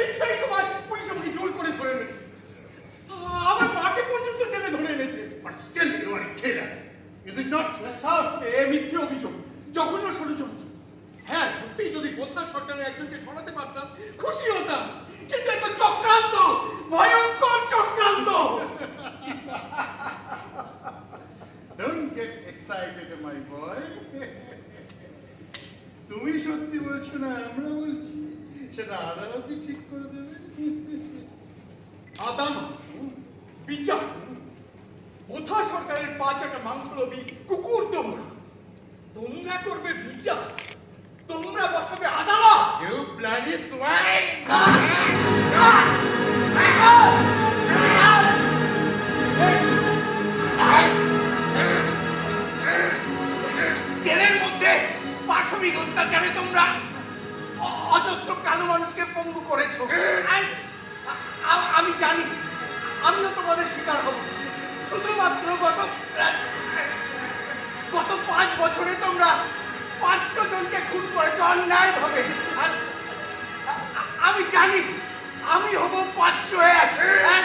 ঠিক সেই সময় পুলিশ আমাকে জোর করে ধরে এনেছে, আমার মাকে পর্যন্ত জেলে ধরে এনেছে। But still you are a killer, is it not? Sir, এ মিথ্যে অভিযোগ, জঘন্য ষড়যন্ত্র। হ্যাঁ, সত্যি যদি কোথা সরকারের একজনকে সরাতে পারতাম খুশি হতাম, কিন্তু একটা চক্রান্ত, ভয়ঙ্কর চক্রান্ত। Don't get excited, my boy. তুমি সত্যি বলছো না আমরা বলছি, সেটা আদালতই ঠিক করে দেবে। আদালত, বিচার, কোথা সরকারের 5 টাকা মাংস লোভী কুকুর তোমরা, তোমরা করবে বিচার, তোমরা বসাবে আদালত। You bloody swine! জেলের মধ্যে পাশবিক অত্যাচারে তোমরা অজস্র কালো মানুষকে পঙ্গু করেছো। আমি জানি, আমিও তোমাদের শিকার হব। শুধুমাত্র গত 5 বছরে তোমরা 500 জনকে খুন করেছো অন্যায় ভাবে। আমি জানি আমি হব 501,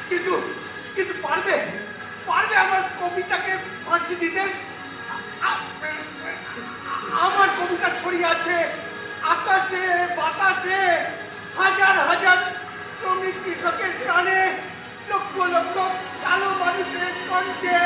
কিন্তু পারবে আমার কবিতাকে ফাঁসি দিতে? আমার কবিতা ছড়িয়ে আছে আকাশে বাতাসে, হাজার হাজার শ্রমিক কৃষকের প্রাণে, লক্ষ লক্ষ কালো মানুষের কণ্ঠে।